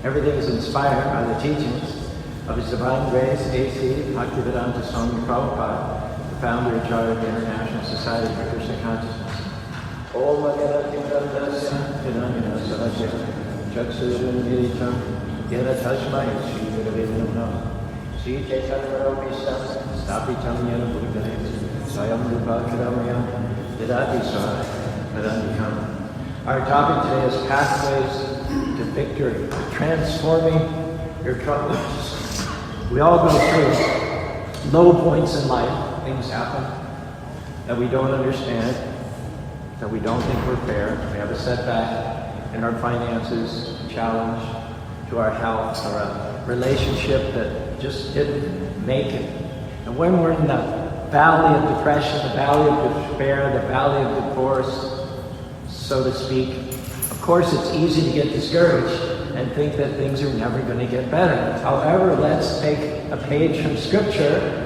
Everything is inspired by the teachings of His Divine Grace, A.C. Bhaktivedanta Swami Prabhupada, the founder and charter of the International Society for Krishna Consciousness. Om Adhyatmikandasya Vinamina Sahajya Chaksurum Giritam Yada Tajmai Sri Gurave Namo Sri Chaitanya Visam Stapitam Yana Bhutane Swayam Rupa Kadamayam Yadati Swaya Kadandikam. Our topic today is pathways to victory, transforming your troubles. We all go through low points in life. Things happen that we don't understand, that we don't think we're fair. We have a setback in our finances, a challenge to our health, or a relationship that just didn't make it. And when we're in the valley of depression, the valley of despair, the valley of divorce, so to speak, of course it's easy to get discouraged and think that things are never going to get better. However, let's take a page from Scripture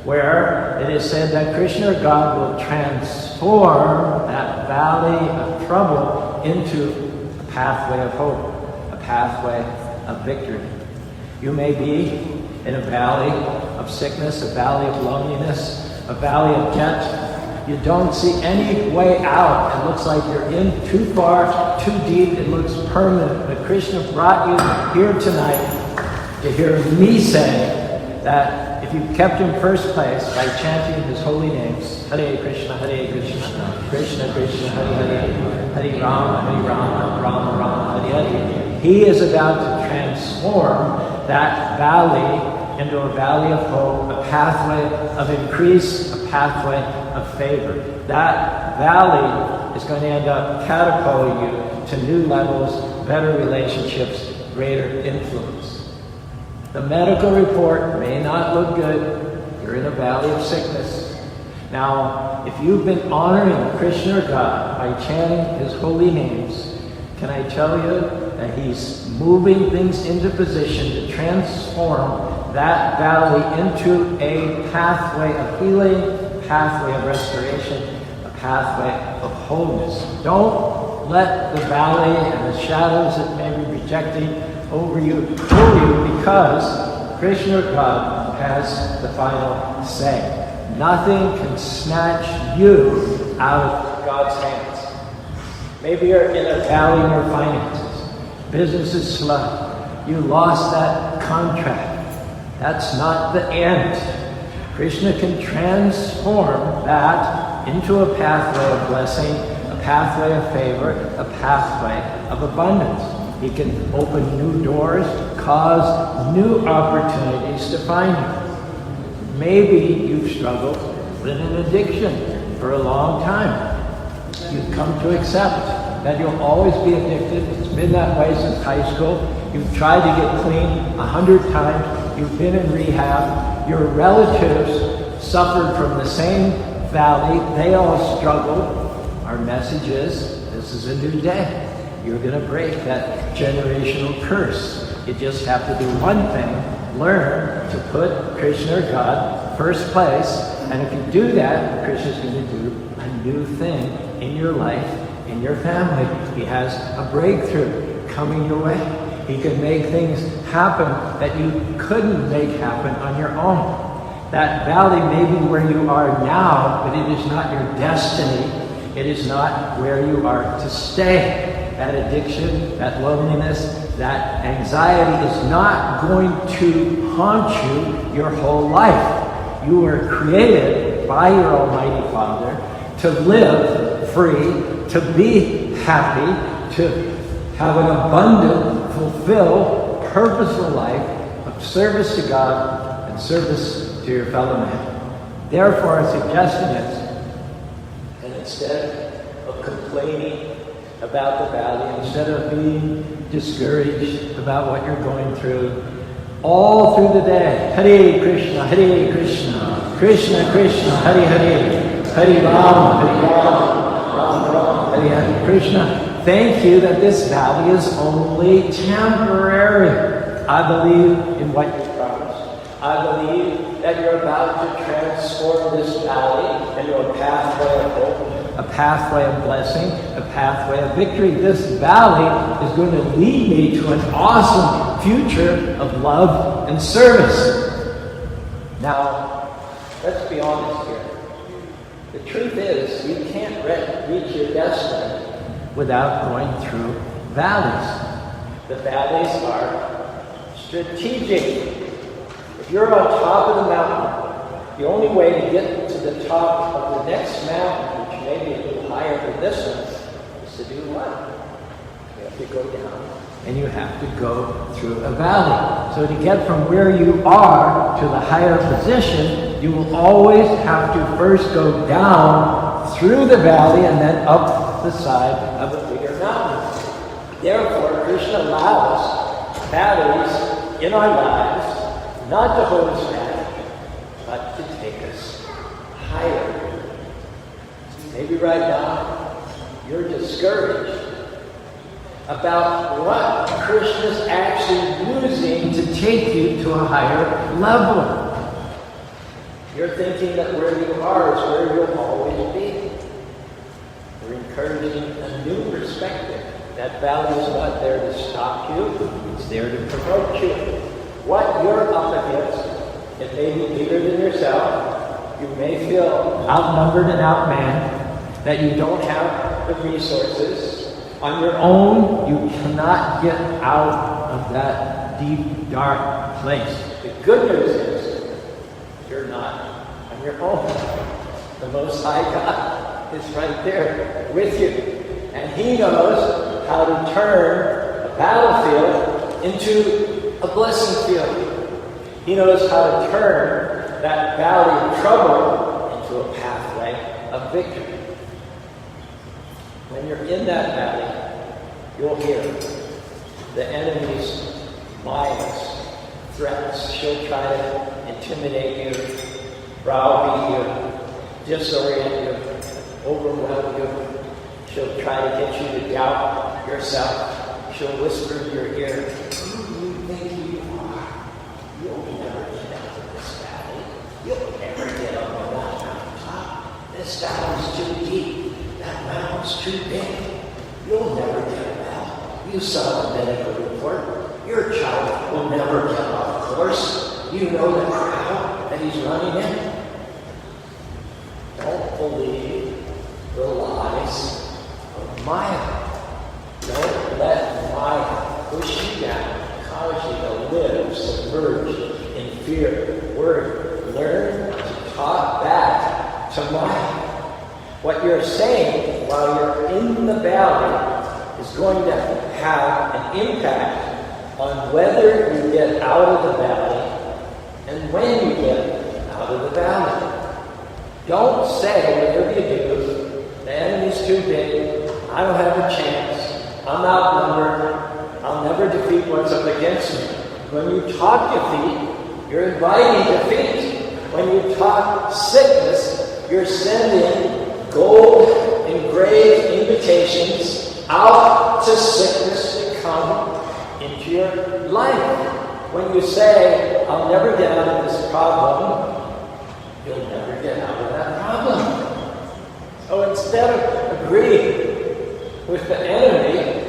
where it is said that Krishna or God will transform that valley of trouble into a pathway of hope, a pathway of victory. You may be in a valley of sickness, a valley of loneliness, a valley of debt. You don't see any way out. It looks like you're in too far, too deep. It looks permanent. But Krishna brought you here tonight to hear me say that if you kept Him first place by chanting His holy names, Hare Krishna, Krishna Krishna, Hare Hare, Hare Rama, Rama Rama, Hare Hare, He is about to transform that valley into a valley of hope, a pathway of increase, a pathway of favor. That valley is going to end up catapulting you to new levels, better relationships, greater influence. The medical report may not look good. You're in a valley of sickness. Now, if you've been honoring Krishna or God by chanting His holy names, can I tell you that He's moving things into position to transform that valley into a pathway of healing, pathway of restoration, a pathway of wholeness. Don't let the valley and the shadows that may be projecting over you fool you, because Krishna God has the final say. Nothing can snatch you out of God's hands. Maybe you're in a valley in your finances. Business is slow. You lost that contract. That's not the end. Krishna can transform that into a pathway of blessing, a pathway of favor, a pathway of abundance. He can open new doors, cause new opportunities to find you. Maybe you've struggled with an addiction for a long time. You've come to accept that you'll always be addicted. It's been that way since high school. You've tried to get clean 100 times. You've been in rehab. Your relatives suffered from the same valley. They all struggled. Our message is, this is a new day. You're going to break that generational curse. You just have to do one thing. Learn to put Krishna or God first place. And if you do that, Krishna's going to do a new thing in your life, in your family. He has a breakthrough coming your way. He can make things happen that you couldn't make happen on your own. That valley may be where you are now, but it is not your destiny. It is not where you are to stay. That addiction, that loneliness, that anxiety is not going to haunt you your whole life. You were created by your Almighty Father to live free, to be happy, to have an abundant, fulfilled, purposeful life of service to God and service to your fellow man. Therefore, our suggestion is, and instead of complaining about the valley, instead of being discouraged about what you're going through, all through the day, Hare Krishna, Krishna Krishna, Hare Hare, Hare Rama, Rama Rama, Hare Hare. Krishna, thank you that this valley is only temporary. I believe in what you promised. I believe that you're about to transform this valley into a pathway of hope, a pathway of blessing, a pathway of victory. This valley is going to lead me to an awesome future of love and service. Now, let's be honest here. The truth is, you can't reach your destiny without going through valleys. The valleys are strategic. If you're on top of the mountain, the only way to get to the top of the next mountain, which may be a little higher than this one, is to do what? You have to go down, and you have to go through a valley. So to get from where you are to the higher position, you will always have to first go down through the valley and then up the side of a bigger mountain. Therefore, Krishna allows valleys in our lives not to hold us back, but to take us higher. Maybe right now you're discouraged about what Krishna's actually using to take you to a higher level. You're thinking that where you are is where you'll always be. We're encouraging a new perspective. That valley is not there to stop you, it's there to promote you. What you're up against, it may be bigger than yourself. You may feel outnumbered and outmanned, that you don't have the resources. On your own, you cannot get out of that deep, dark place. The good news is, you're not on your own. The Most High God is right there with you. And He knows how to turn a battlefield into a blessing field. He knows how to turn that valley of trouble into a pathway of victory. When you're in that valley, you'll hear the enemy's lies, threats. She'll try to intimidate you, browbeat you, disorient you, overwhelm you. She'll try to get you to doubt yourself. She'll whisper in your ear, "Who do you think you are? You'll never get out of this valley. You'll never get up on that mountaintop. This valley's too deep. That mountain's too big. You'll never get well. You saw the medical report. Your child will never get off course. You know the crowd that he's running in." Don't believe the lies of Maya. Don't let Maya push you down, cause you to live submerged in fear. Learn to talk back to Maya. What you're saying while you're in the valley is going to have an impact on whether you get out of the valley and when you get out of the valley. Don't say, whatever you do, the enemy's too big, I don't have a chance, I'm outnumbered, I'll never defeat what's up against me. When you talk defeat, you're inviting defeat. When you talk sickness, you're sending gold engraved invitations out to sickness to come into your life. When you say, I'll never get out of this problem, you'll never get out of that problem. So instead of agreeing with the enemy,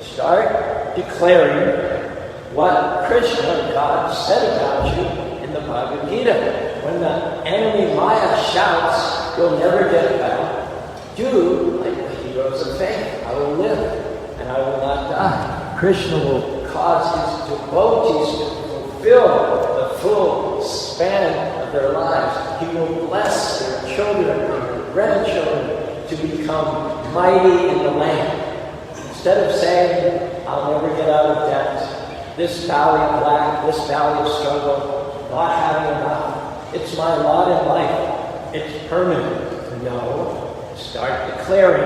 start declaring what Krishna, God, said about you in the Bhagavad Gita. When the enemy Maya shouts, you'll never get well, do like the heroes of faith. I will live and I will not die. Krishna will cause his devotees to fulfill the full span of their lives. He will bless their children and their grandchildren to become mighty in the land. Instead of saying, I'll never get out of debt, this valley of lack, this valley of struggle, not having enough, it's my lot in life, it's permanent. No, start declaring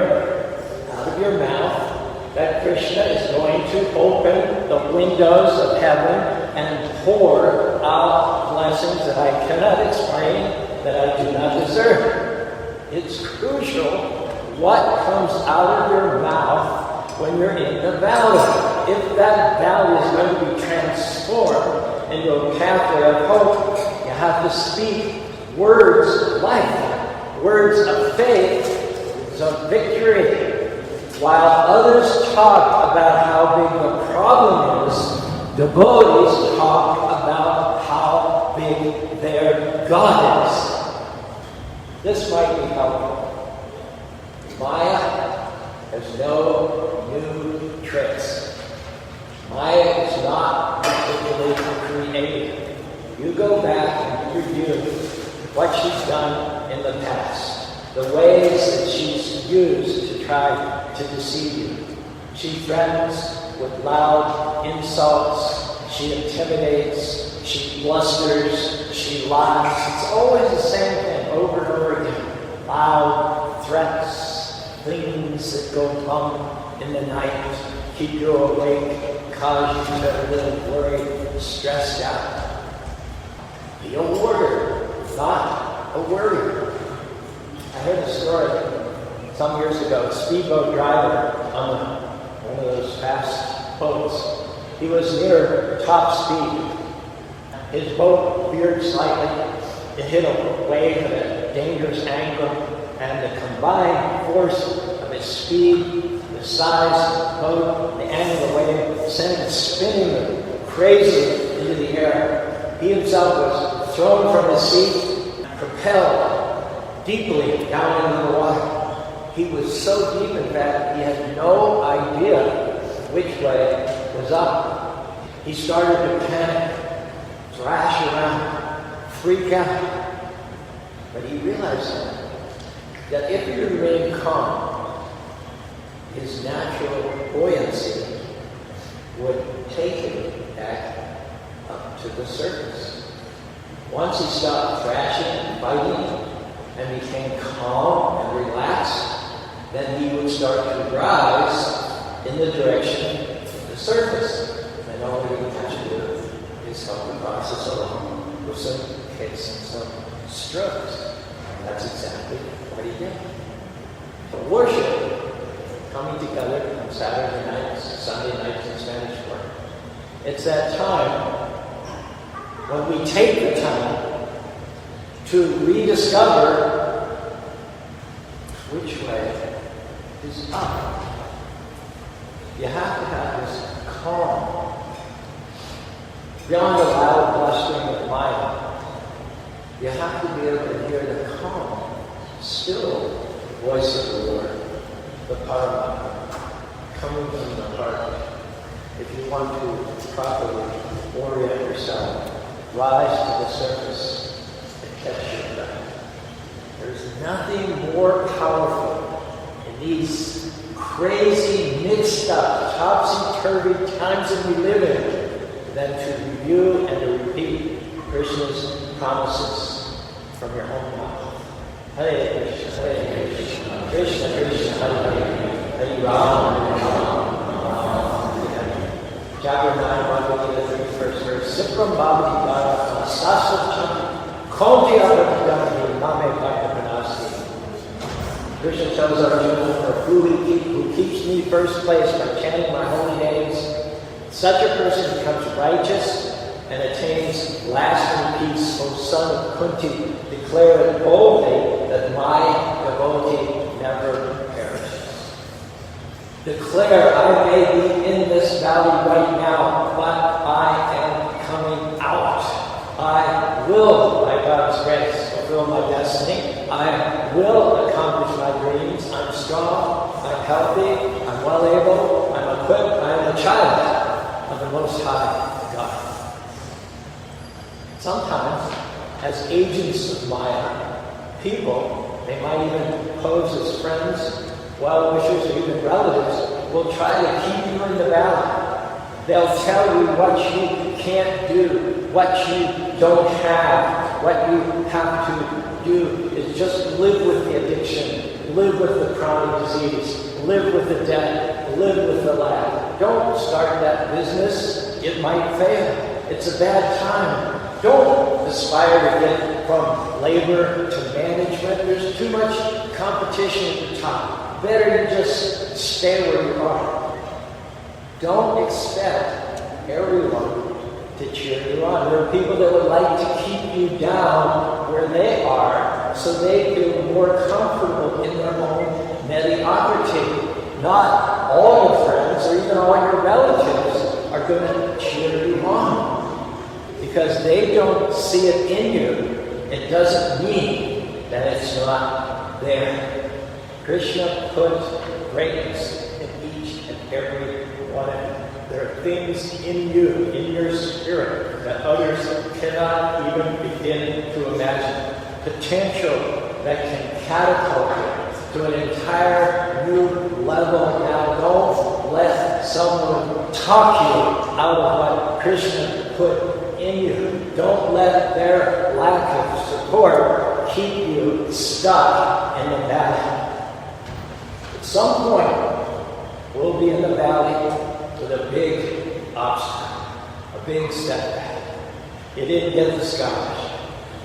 out of your mouth that Krishna is going to open the windows of heaven and pour out blessings that I cannot explain, that I do not deserve. It's crucial what comes out of your mouth when you're in the valley. If that valley is going to be transformed into a pathway of hope, you have to speak words of life, words of faith, words of victory. While others talk about how big the problem is, devotees talk about how big their God is. This might be helpful. Maya has no new tricks. Maya is not particularly creative. You go back and review what she's done in the past, the ways that she's used to try to deceive you. She threatens with loud insults, she intimidates, she blusters, she lies. It's always the same thing over and over again. Loud threats, things that go bump in the night, keep you awake, cause you to get a little worried, stressed out. Be a warrior, not a worrier. I heard a story some years ago, a speedboat driver on one of those fast boats. He was near top speed. His boat veered slightly. It hit a wave at a dangerous angle, and the combined force of its speed, the size of the boat, the angle of the wave, sent it spinning crazily into the air. He himself was thrown from his seat, propelled deeply down into the water. He was so deep, in fact, he had no idea which way was up. He started to panic, thrash around, freak out. But he realized that if he remained calm, his natural buoyancy would take him back up to the surface. Once he stopped thrashing and fighting and became calm and relaxed, then he would start to rise in the direction of the surface. And all he would have to do is help the process along with some kicks and some strokes. And that's exactly what he did. So worship, coming together on Saturday nights, Sunday nights in Spanish Court, it's that time when we take the time to rediscover which way is up. You have to have this calm. Beyond the loud blustering of Maya, you have to be able to hear the calm, still voice of the Lord, the Paramatma, coming from the heart. If you want to properly orient yourself, rise to the surface and catch your breath. There's nothing more powerful in these crazy, mixed up, topsy-turvy times that we live in than to review and to repeat Krishna's promises from your own mouth. Hare Krishna, Hare Krishna, Krishna Krishna, Hare Hare, Hare Rama, Hare Rama, Hare Hare. Chapter 9, Bhagavad Gita, 31st verse. Sipram Bhavati Bhava, Sasa Chanti, Konti Abhidhamani, Mame Bhakta Pranasti. Krishna tells Arjuna, who keeps me first place by chanting my holy names, such a person becomes righteous and attains lasting peace. O son of Kunti, declare it boldly that my devotee never perishes. Declare, I may be in this valley right now, but I am coming out. I will, by God's grace, fulfill my destiny. I will accomplish my dreams. I'm strong, I'm healthy, I'm well able, I'm equipped, I'm a child of the Most High God. Sometimes, as agents of Maya, people, they might even pose as friends, well-wishers, or even relatives, will try to keep you in the valley. They'll tell you what you can't do, what you don't have, what you have to do is just live with the addiction, live with the chronic disease, live with the debt, live with the lack. Don't start that business. It might fail. It's a bad time. Don't aspire to get from labor to management. There's too much competition at the top. Better you just stay where you are. Don't expect everyone to cheer you on. There are people that would like to keep you down where they are so they feel more comfortable in their own mediocrity. not all your friends or even all your relatives are going to cheer you on. Because they don't see it in you, it doesn't mean that it's not there. Krishna put greatness in each and every one of you. There are things in you, in your spirit, that others cannot even begin to imagine. Potential that can catapult you to an entire new level. Now, don't let someone talk you out of what Krishna put in you. Don't let their lack of support keep you stuck in the valley. At some point, we'll be in the valley with a big obstacle, a big setback. You didn't get the scholarship.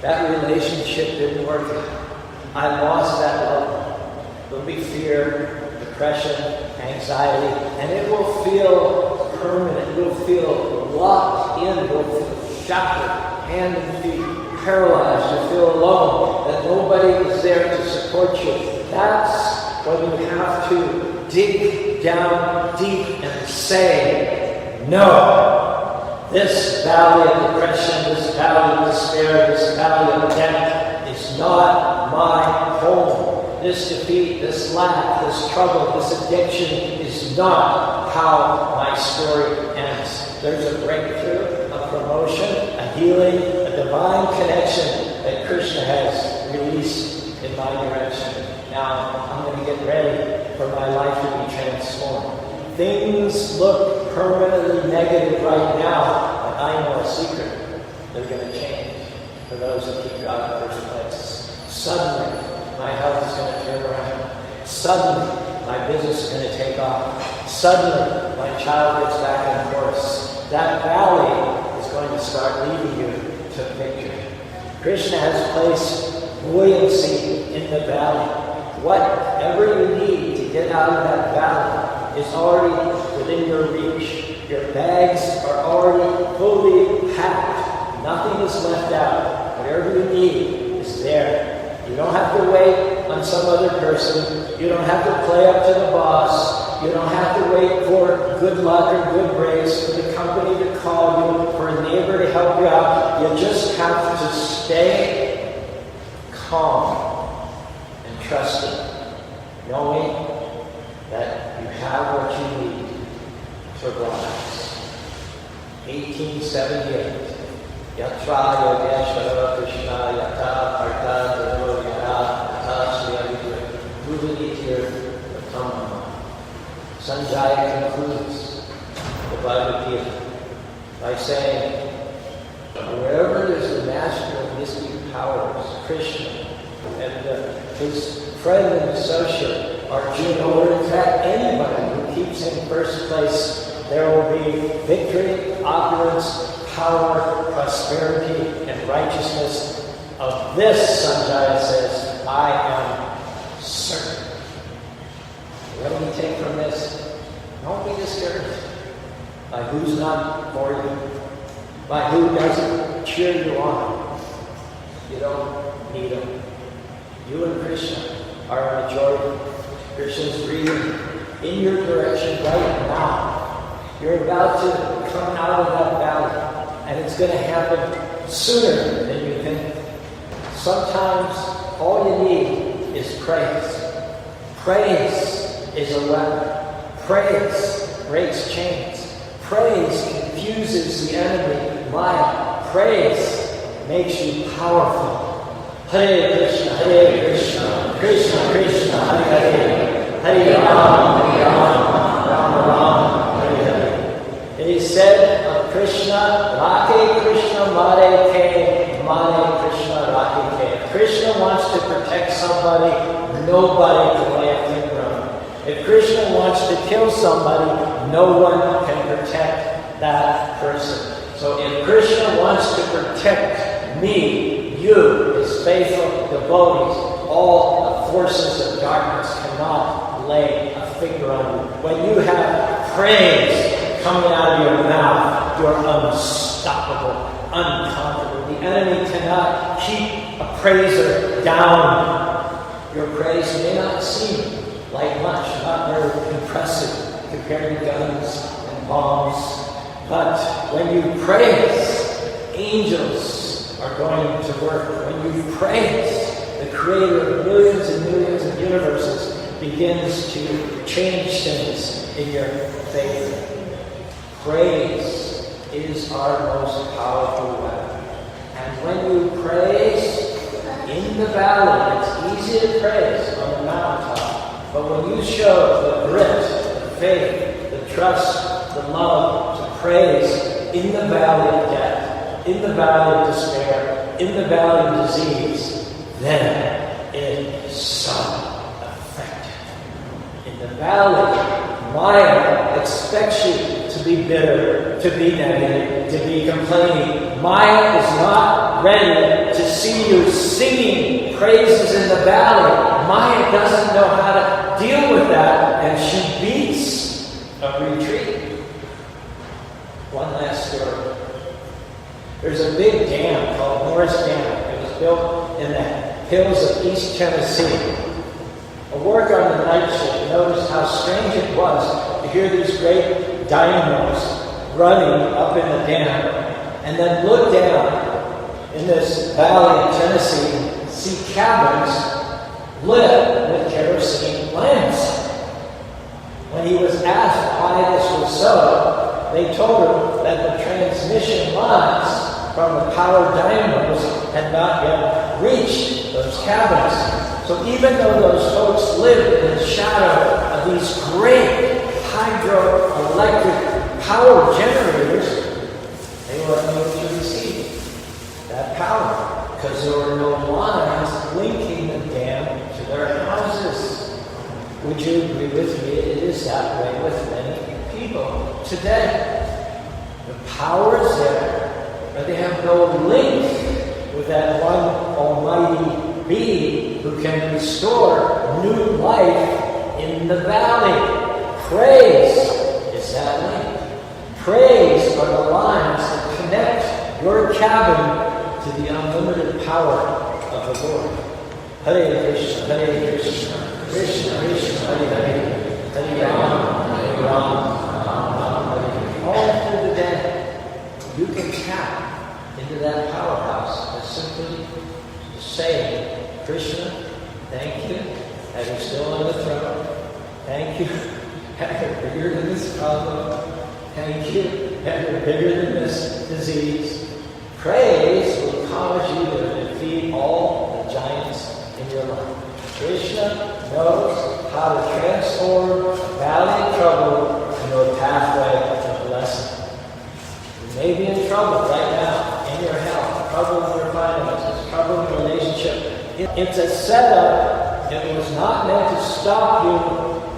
That relationship didn't work out. I lost that love. There'll be fear, depression, anxiety, and it will feel permanent. You'll feel locked in. You'll feel shackled, hand and feet, paralyzed. You'll feel alone, that nobody is there to support you. That's when you have to dig down deep and say, no. This valley of depression, this valley of despair, this valley of death is not my home. This defeat, this lack, this trouble, this addiction is not how my story ends. There's a breakthrough, a promotion, a healing, a divine connection that Krishna has released in my direction. Now, I'm going to get ready for my life to be transformed. Things look permanently negative right now, but I know a secret. They're going to change for those who keep God in first place. Suddenly, my health is going to turn around. Suddenly, my business is going to take off. Suddenly, my child gets back in course. That valley is going to start leading you to victory. Krishna has placed buoyancy in the valley. Whatever you need to get out of that valley is already within your reach. Your bags are already fully packed. Nothing is left out. Whatever you need is there. You don't have to wait on some other person. You don't have to play up to the boss. You don't have to wait for good luck or good grace, for the company to call you, for a neighbor to help you out. You just have to stay calm and trusting, knowing that you have what you need to rise. 1878. Yatra Yogeshwara Krishna Yata Parta Dero Yara Yata Sriyavidya Bhuvanitir Tamama. Sanjaya concludes the Bhagavad Gita by saying, wherever there's the master of mystic powers, Krishna, and his friend and associate, Arjuna, or in fact anybody who keeps in first place, there will be victory, opulence, power, prosperity, and righteousness. Of this, Sanjaya says, I am certain. What do we take from this? Don't be discouraged by who's not for you, by who doesn't cheer you on. You don't need them. You and Krishna are a majority. Krishna's breathing in your direction right now. You're about to come out of that valley, and it's going to happen sooner than you think. Sometimes all you need is praise. Praise is a weapon. Praise breaks chains. Praise confuses the enemy mind. Praise makes you powerful. Hare Krishna, Krishna Krishna, Hare Hare, Hare Rama, Rama Rama, Hare Hare. It is said of Krishna, Rakhe Krishna Mare Ke, Mare Krishna Rakhe Ke. Krishna wants to protect somebody, nobody can lay a finger on. If Krishna wants to kill somebody, no one can protect that person. So if Krishna wants to protect me, you, his faithful devotees, all the forces of darkness cannot lay a finger on you. When you have praise coming out of your mouth, you're unstoppable, unconquerable. The enemy cannot keep a praiser down. Your praise may not seem like much, not very impressive compared to guns and bombs. But when you praise, angels are going to work. When you praise, the creator of millions and millions of universes begins to change things in your faith. Praise is our most powerful weapon. And when you praise in the valley, it's easy to praise on the mountaintop. But when you show the grit, the faith, the trust, the love to praise in the valley of death, in the valley of despair, in the valley of disease, then it is so effective. In the valley, Maya expects you to be bitter, to be negative, to be complaining. Maya is not ready to see you singing praises in the valley. Maya doesn't know how to deal with that, and she beats a retreat. One last story. There's a big dam called Morris Dam. It was built in the hills of East Tennessee. A worker on the night shift noticed how strange it was to hear these great dynamos running up in the dam, and then look down in this valley of Tennessee and see cabins lit with kerosene lamps. When he was asked why this was so, they told him that the transmission lines from the power dynamos had not yet reached those cabins. So even though those folks lived in the shadow of these great hydroelectric power generators, they weren't able to receive that power because there were no lines linking the dam to their houses. Would you agree with me? It is that way with many people today. The power is there, but they have no link with that one almighty being who can restore new life in the valley. Praise is that link. Praise are the lines that connect your cabin to the unlimited power of the Lord. Hare Krishna, Hare Krishna, Krishna Krishna, Hare Hare, Hare Rama, Hare Rama, Rama Rama, Hare. All through the day, you can tap into that powerhouse as simply saying, Krishna, thank you that you're still on the throne. Thank you that you're bigger than this problem. Thank you that you're bigger than this disease. Praise will cause you to defeat all the giants in your life. Krishna knows how to transform a valley of trouble into a pathway of blessing. You may be in trouble right now in your health, trouble in your finances, trouble in your relationship. It's a setup. It was not meant to stop you.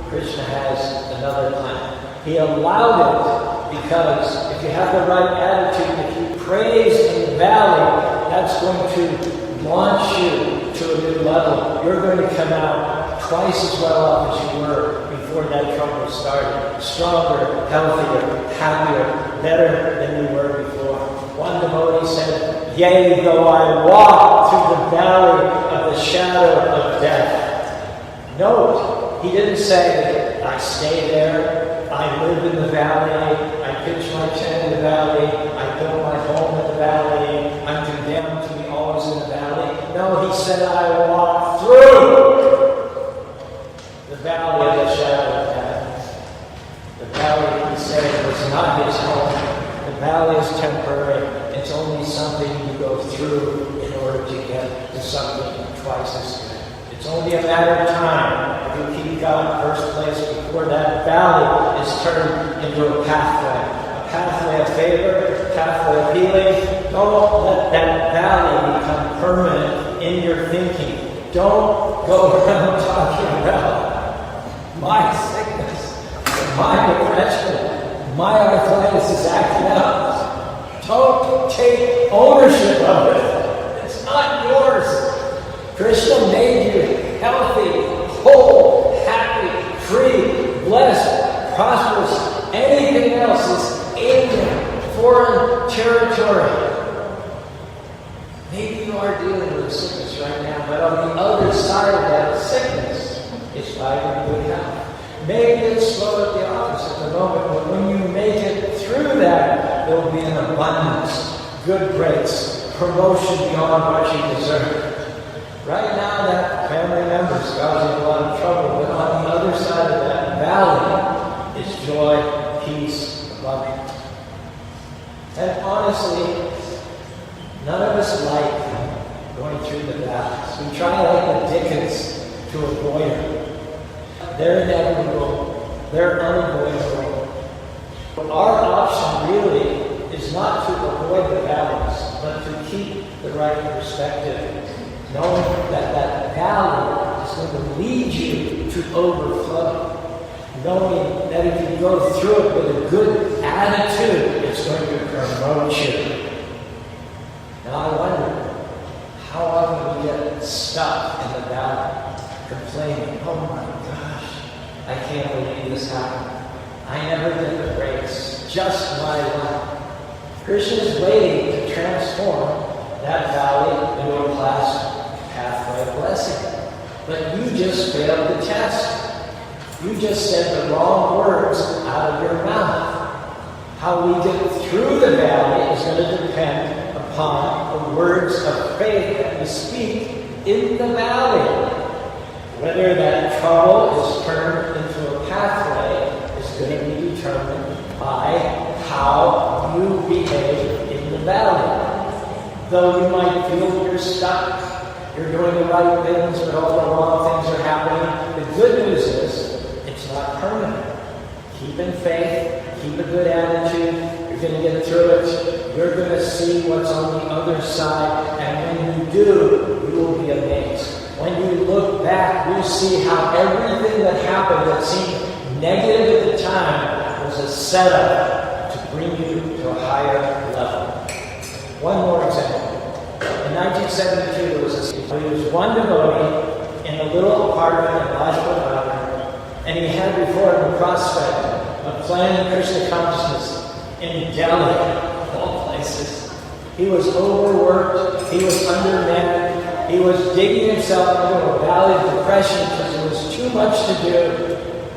Krishna has another plan. He allowed it because if you have the right attitude, if you praise in the valley, that's going to launch you to a new level. You're going to come out twice as well off as you were before that trouble started. Stronger, healthier, happier, better than you were before. One devotee said, "Yea, though I walk through the valley of the shadow of death." Note, he didn't say, "I stay there, I live in the valley, I pitch my tent in the valley, I build my home in the valley, I'm condemned to be always in the valley." No, he said, "I walk through the valley of the shadow of death." The valley, he said, was not his home. The valley is temporary. It's only something you go through in order to get to something twice as good. It's only a matter of time if you keep God first place before that valley is turned into a pathway of favor, a pathway of healing. Don't let that valley become permanent in your thinking. Don't go around talking about my sickness, my depression, my arthritis is acting up. Don't take ownership of it. It's not yours. Krishna made you healthy, whole, happy, free, blessed, prosperous. Anything else is alien, foreign territory. Maybe you are dealing with sickness right now, but on the other side of that sickness is fighting good health. Maybe it's slow at the office at the moment, but when you make it through that, there will be an abundance, good breaks, promotion beyond what you deserve. Right now, that family member is causing a lot of trouble, but on the other side of that valley is joy, peace, abundance. And honestly, none of us like going through the valleys. We try like the Dickens to avoid them. They're inevitable. They're unavoidable. Our option really is not to avoid the valleys, but to keep the right perspective, knowing that that valley is going to lead you to overflow. Knowing that if you go through it with a good attitude, it's going to promote you. Now I wonder, how often we get stuck in the valley, complaining, oh my gosh, I can't believe this happened. I never did the race, just my luck. Christian is waiting to transform that valley into a pathway of blessing. But you just failed the test. You just said the wrong words out of your mouth. How we get through the valley is going to depend upon the words of faith that we speak in the valley. Whether that trouble is turned into a pathway is going to be determined by how you behave in the valley. Though you might feel you're stuck, you're doing the right things, but all the wrong things are happening, the good news is it's not permanent. Keep in faith, keep a good attitude, you're going to get through it, you're going to see what's on the other side, and when you do, you will be amazed. When you look back, you see how everything that happened that seemed negative at the time was a setup to bring you to a higher level. One more example. In 1972, there was one devotee in a little apartment in Lajpat, and he had before him the prospect of planning Krishna consciousness in Delhi, of all places. He was overworked, he was undermanned, he was digging himself into a valley of depression because there was too much to do,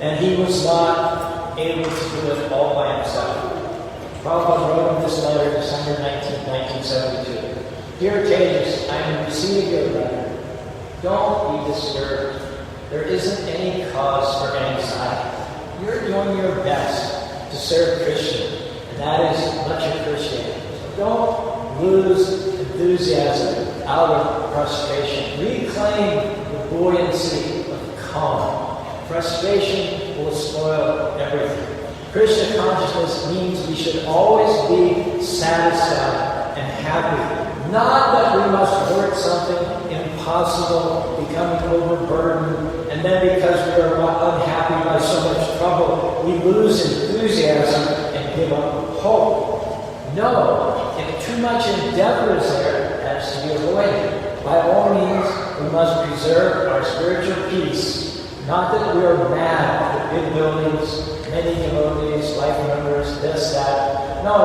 and he was not able to do it all by himself. Prabhupada wrote him this letter, December 19, 1972. Dear Tejas, I am receiving your letter. Don't be disturbed. There isn't any cause for anxiety. You're doing your best to serve Krishna, and that is much appreciated. So don't lose enthusiasm out of frustration. Reclaim the buoyancy of calm. Frustration will spoil everything. Krishna consciousness means we should always be satisfied and happy. Not that we must work something impossible, becoming overburdened, and then because we are unhappy by so much trouble, we lose enthusiasm and give up hope. No, if too much endeavor is there, it has to be avoided. By all means, we must preserve our spiritual peace. Not that we are mad at the big buildings, many devotees, life members, this, that. No,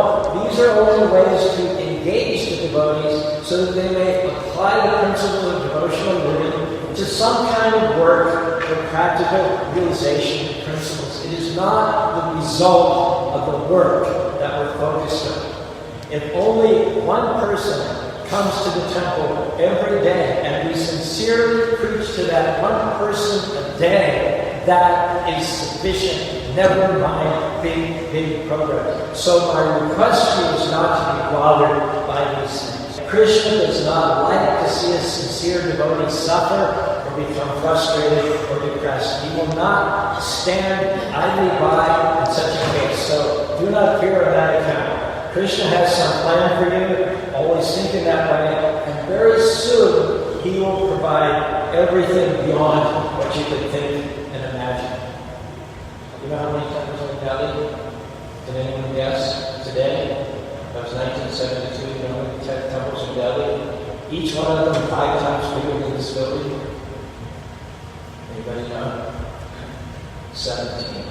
these are only ways to engage the devotees so that they may apply the principles of devotional living to some kind of work for practical realization of principles. It is not the result of the work that we're focused on. If only one person comes to the temple every day and we sincerely preach to that one person a day, that is sufficient. Never mind big progress. So my request to you is not to be bothered by these things. Krishna does not like to see a sincere devotee suffer or become frustrated or depressed. He will not stand idly by in such a case. So do not fear on that account. Krishna has some plan for you. Always think in that way. And very soon, he will provide everything beyond what you could think and imagine. You know how many temples are in Delhi? Did anyone guess today? That was 1972. You know how many temples in Delhi? Each one of them 5 times bigger than this building. Anybody know? 17.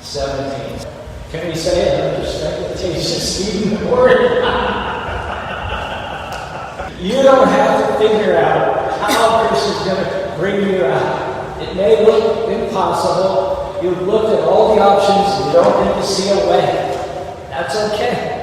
17. Can we say it under expectation, Stephen Ward? You don't have to figure out how Krishna's going to bring you out. It may look impossible. You've looked at all the options. You don't need to see a way. That's okay.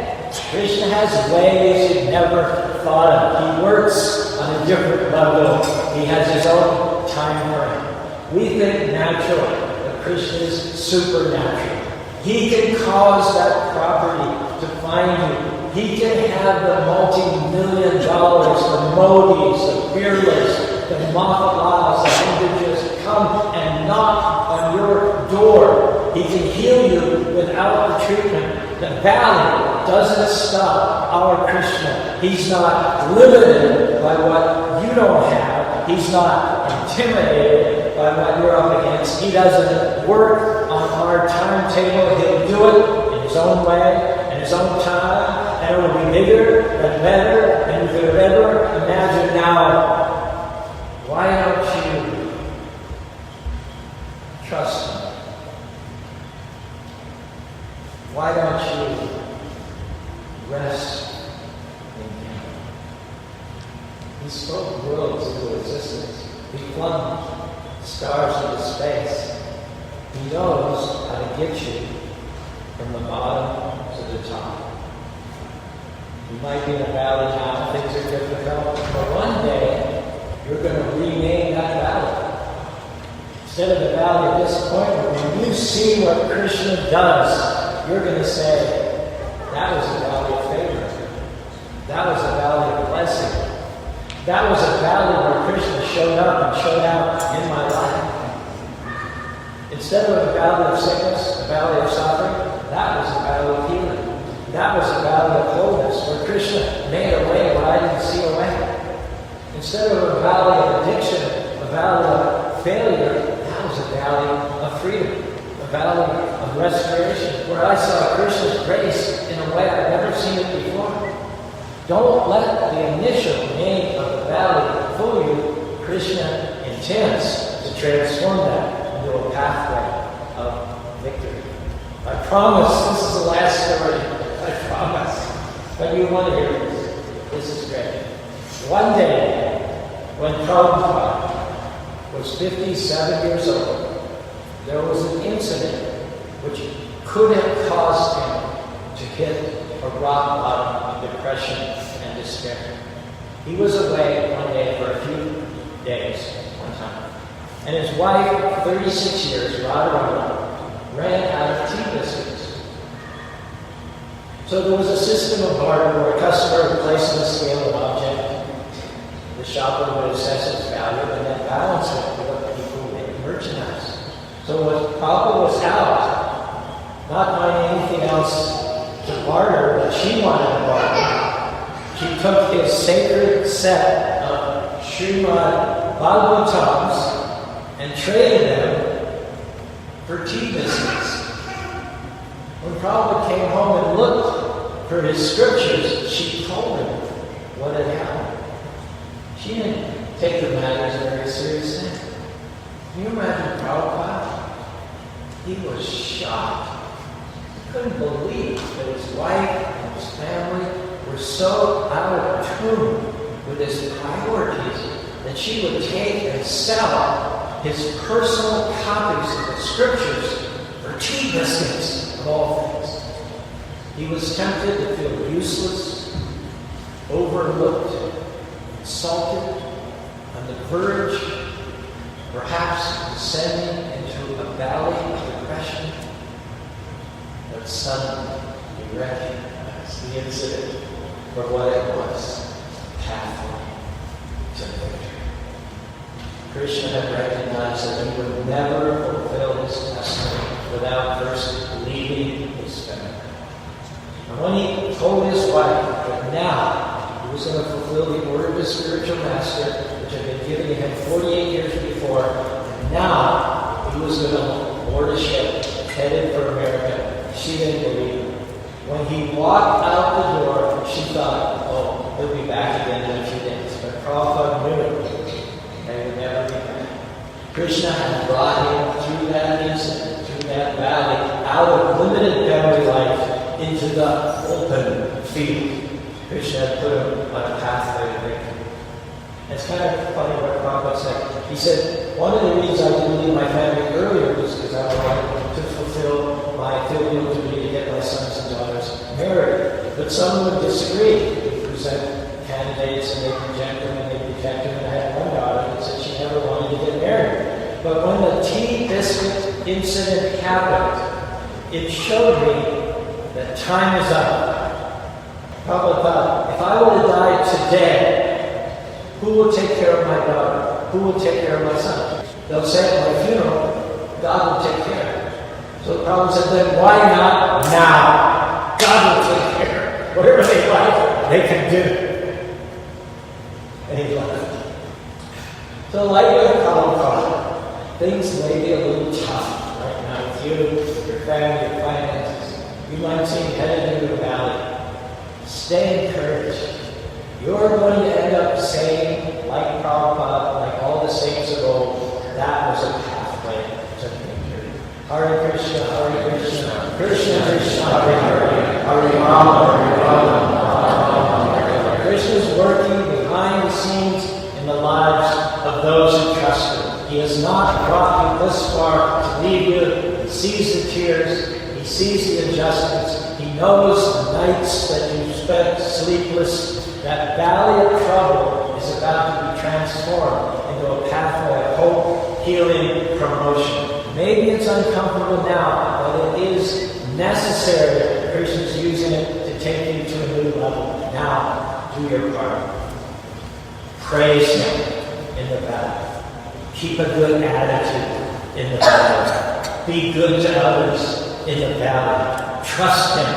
Krishna has ways you've never thought of. He works on a different level. He has his own time frame. We think natural, but Krishna is supernatural. He can cause that property to find you. He can have the multi-million dollars, the Modis, the Fearless, the Mahalas, the Hindujas come and knock on your door. He can heal you without the treatment. The valley doesn't stop our Krishna. He's not limited by what you don't have. He's not intimidated by what you're up against. He doesn't work on our timetable. He'll do it in his own way, in his own time. And it will be bigger and better than you could have ever imagined. Now, why don't you trust him? Why don't you rest in him? He spoke worlds into existence. He flung stars into space. He knows how to get you from the bottom to the top. You might be in a valley now, things are difficult, but one day you're going to rename that valley. Instead of the valley of disappointment, when you see what Krishna does, you're going to say, that was a valley of favor. That was a valley of blessing. That was a valley where Krishna showed up and showed out in my life. Instead of a valley of sickness, a valley of suffering, that was a valley of healing. That was a valley of wholeness, where Krishna made a way where I didn't see a way. Instead of a valley of addiction, a valley of failure, that was a valley of freedom, a valley of restoration, where I saw Krishna's grace in a way I've never seen it before. Don't let the initial name of the valley fool you. Krishna intends to transform that into a pathway of victory. I promise this is the last story. I promise. But you want to hear this. This is great. One day, when Prabhupada was 57 years old, there was an incident which could have caused him to hit a rock bottom of depression and despair. He was away one day for a few days, one time. And his wife, 36 years, Radharani, ran out of tea biscuits. So there was a system of barter where a customer would place on a scale an object, the shopper would assess its value, and then balance it with what people would make merchandise. So when Prabhupada was out, not finding anything else to barter that she wanted to barter, she took his sacred set of Srimad Bhagavatams and traded them for tea biscuits. When Prabhupada came home and looked for his scriptures, she told him what had happened. She didn't take the matters very seriously. Can you imagine Prabhupada? He was shocked. He couldn't believe that his wife and his family were so out of tune with his priorities that she would take and sell his personal copies of the scriptures for tea biscuits. Of all things. He was tempted to feel useless, overlooked, insulted, on the verge, perhaps descending into a valley of depression. But suddenly he recognized the incident for what it was, a pathway to victory. Krishna had recognized that he would never fulfill his destiny without first leaving his family. And when he told his wife that now he was going to fulfill the order of his spiritual master, which had been given to him 48 years before, and now he was going to board a ship headed for America, she didn't believe him. When he walked out the door, she thought, oh, he'll be back again in a few days. But Prabhupada knew they would never be back. Krishna had brought him through that incident, through that valley, out of limited family life into the open field. Krishna had put him on a pathway to victory. It's kind of funny what Prabhupada said. He said, one of the reasons I didn't leave my family earlier was because I wanted to fulfill my filial duty to get my sons and daughters married. But some would disagree. They present candidates and they reject them and they reject them. And I had one daughter that said she never wanted to get married. But when the tea biscuit incident happened, it showed me that time is up. Prabhupada, if I were to die today, who will take care of my daughter? Who will take care of my son? They'll say at my funeral, God will take care of it. So the Prabhupada said, then why not now? God will take care of it. Whatever they like, they can do. And he left. So like with Prabhupada, things may be a little tough right now with you, with your family, your finances. You might seem headed into a valley. Stay encouraged. You're going to end up saying, like Prabhupada, like all the saints of old, that was a pathway to victory. Hare Krishna, Hare Krishna, Krishna Krishna, Hare Hare, Hare Rama, Hare Rama. Krishna's working behind the scenes in the lives of those who trust Him. He has not brought you this far to leave you. He sees the tears. He sees the injustice. He knows the nights that you spent sleepless. That valley of trouble is about to be transformed into a pathway of hope, healing, promotion. Maybe it's uncomfortable now, but it is necessary. Krishna's using it to take you to a new level. Now, do your part. Praise Him in the valley. Keep a good attitude in the valley. Be good to others in the valley. Trust Him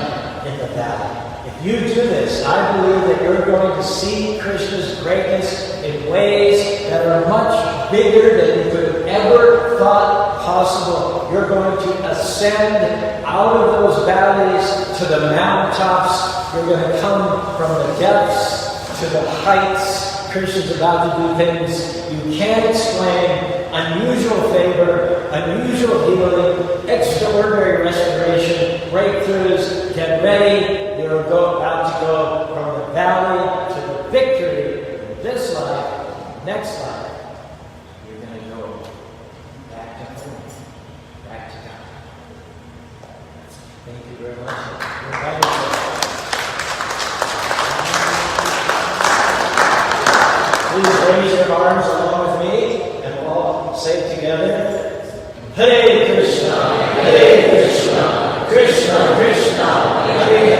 in the valley. If you do this, I believe that you're going to see Krishna's greatness in ways that are much bigger than you could have ever thought possible. You're going to ascend out of those valleys to the mountaintops. You're going to come from the depths to the heights. Krishna's about to do things you can't explain. Unusual favor, unusual healing, extraordinary restoration, breakthroughs. Get ready. You're about to go from the valley to the victory in this life, next life. You're going to go back to home, back to God. Thank you very much. Please raise your arms along with me, and we'll all say together, Hare Krishna, Krishna Krishna, Hare